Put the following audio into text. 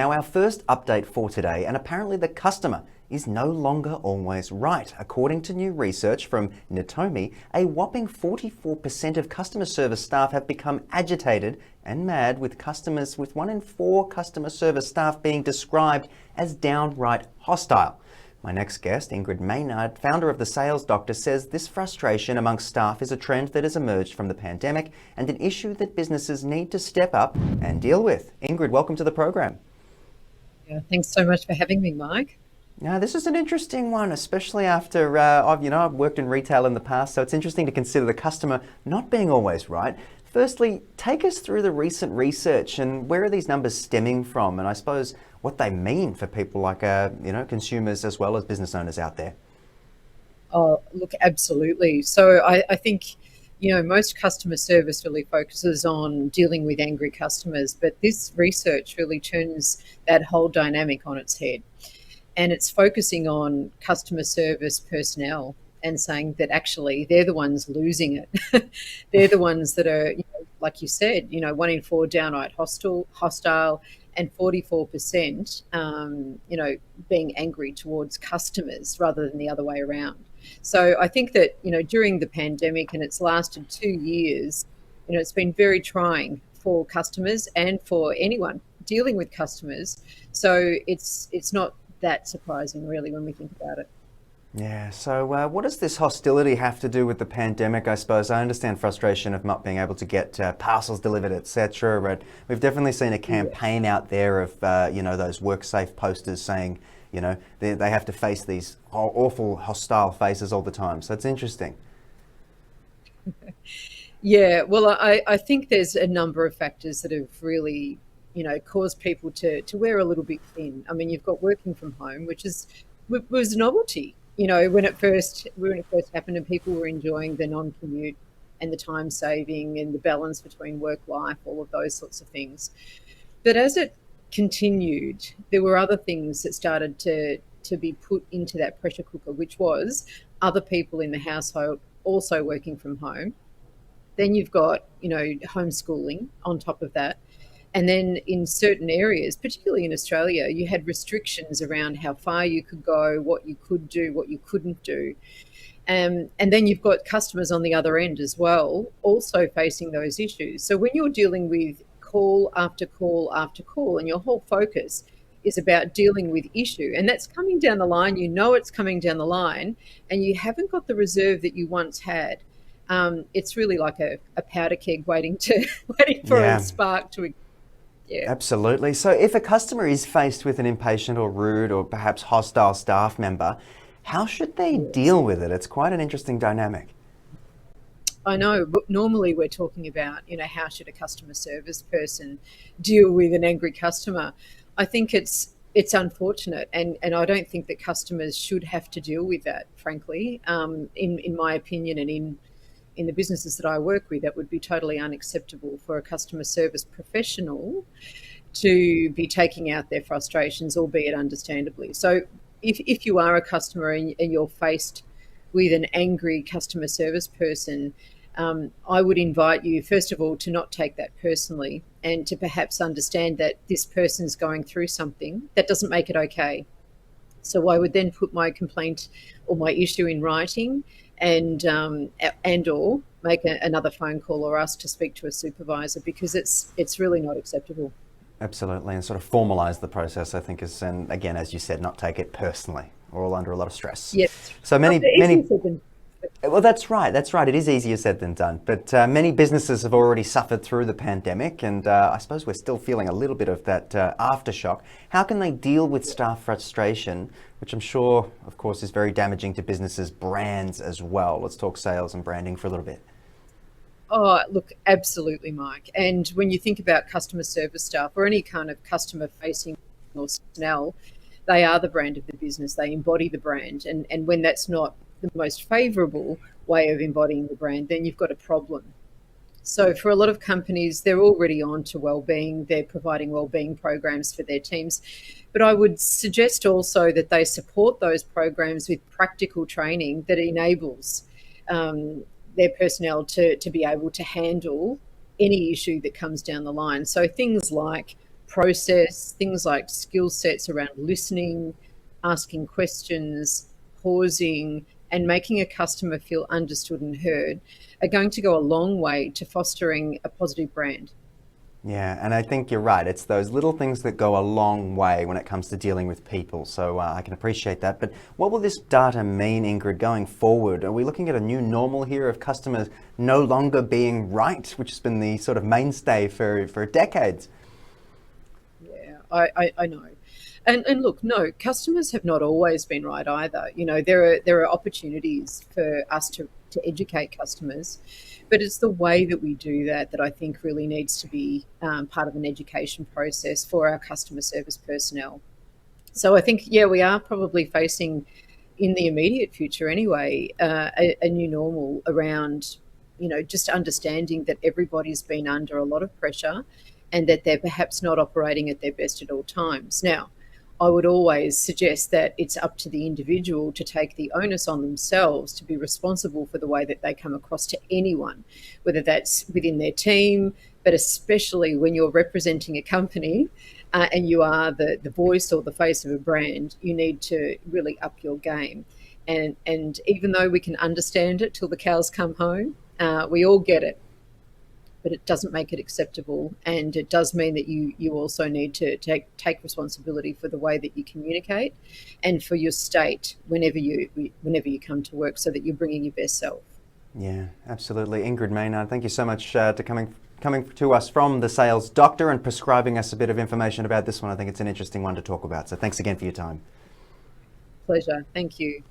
Now, our first update for today, and apparently the customer is no longer always right. According to new research from Nitomi, a whopping 44% of customer service staff have become agitated and mad, with 1 in 4 customer service staff being described as downright hostile. My next guest, Ingrid Maynard, founder of The Sales Doctor, says this frustration amongst staff is a trend that has emerged from the pandemic and an issue that businesses need to step up and deal with. Ingrid, welcome to the program. Yeah, thanks so much for having me, Mike. Now, this is an interesting one, especially after I've worked in retail in the past, so it's interesting to consider the customer not being always right. Firstly, take us through the recent research and where are these numbers stemming from, and I suppose what they mean for people like consumers as well as business owners out there. Oh, look, absolutely. So I think, most customer service really focuses on dealing with angry customers, but this research really turns that whole dynamic on its head. And it's focusing on customer service personnel and saying that actually they're the ones losing it. They're the ones that are, like you said, 1 in 4 downright hostile, and 44%, being angry towards customers rather than the other way around. So I think that, during the pandemic, and it's lasted 2 years, it's been very trying for customers and for anyone dealing with customers. So it's not that surprising, really, when we think about it. Yeah, so what does this hostility have to do with the pandemic, I suppose? I understand frustration of not being able to get parcels delivered, etc. But we've definitely seen a campaign out there of, those WorkSafe posters saying, they have to face these awful hostile faces all the time. So it's interesting. Yeah, well, I think there's a number of factors that have really, caused people to wear a little bit thin. I mean, you've got working from home, which was a novelty. When it first happened and people were enjoying the non-commute and the time saving and the balance between work life, all of those sorts of things. But as it continued, there were other things that started to be put into that pressure cooker, which was other people in the household also working from home. Then you've got, homeschooling on top of that. And then in certain areas, particularly in Australia, you had restrictions around how far you could go, what you could do, what you couldn't do. And then you've got customers on the other end as well, also facing those issues. So when you're dealing with call after call after call, and your whole focus is about dealing with issue, and that's coming down the line, it's coming down the line, and you haven't got the reserve that you once had. It's really like a powder keg waiting for a spark to. Yeah. Absolutely. So if a customer is faced with an impatient or rude or perhaps hostile staff member, how should they deal with it? It's quite an interesting dynamic. I know, but normally we're talking about, how should a customer service person deal with an angry customer? I think it's unfortunate, and I don't think that customers should have to deal with that, frankly. In my opinion, and in the businesses that I work with, that would be totally unacceptable for a customer service professional to be taking out their frustrations, albeit understandably. So if you are a customer and you're faced with an angry customer service person, I would invite you, first of all, to not take that personally and to perhaps understand that this person's going through something that doesn't make it okay. So I would then put my complaint or my issue in writing and or make another phone call or ask to speak to a supervisor, because it's really not acceptable. Absolutely, and sort of formalise the process, I think, and again, as you said, not take it personally. We're all under a lot of stress. Yes. So many. Well, that's right. It is easier said than done. But many businesses have already suffered through the pandemic, and I suppose we're still feeling a little bit of that aftershock. How can they deal with staff frustration, which I'm sure, of course, is very damaging to businesses' brands as well? Let's talk sales and branding for a little bit. Oh, look, absolutely, Mike. And when you think about customer service staff or any kind of customer-facing personnel, they are the brand of the business. They embody the brand. And when that's not the most favourable way of embodying the brand, then you've got a problem. So for a lot of companies, they're already on to wellbeing. They're providing wellbeing programs for their teams. But I would suggest also that they support those programs with practical training that enables their personnel to be able to handle any issue that comes down the line. So things like process, things like skill sets around listening, asking questions, pausing, and making a customer feel understood and heard are going to go a long way to fostering a positive brand. Yeah, and I think you're right. It's those little things that go a long way when it comes to dealing with people. So I can appreciate that. But what will this data mean, Ingrid, going forward? Are we looking at a new normal here of customers no longer being right, which has been the sort of mainstay for decades? Yeah, I know. And look, no, customers have not always been right either. There are opportunities for us to educate customers, but it's the way that we do that I think really needs to be part of an education process for our customer service personnel. So I think, yeah, we are probably facing, in the immediate future anyway, a new normal around, just understanding that everybody's been under a lot of pressure and that they're perhaps not operating at their best at all times. Now, I would always suggest that it's up to the individual to take the onus on themselves to be responsible for the way that they come across to anyone, whether that's within their team, but especially when you're representing a company and you are the voice or the face of a brand, you need to really up your game. And even though we can understand it till the cows come home, we all get it, but it doesn't make it acceptable, and it does mean that you also need to take responsibility for the way that you communicate and for your state whenever you come to work, so that you're bringing your best self. Yeah, absolutely. Ingrid Maynard, thank you so much to coming to us from the Sales Doctor and prescribing us a bit of information about this one. I think it's an interesting one to talk about. So thanks again for your time. Pleasure. Thank you.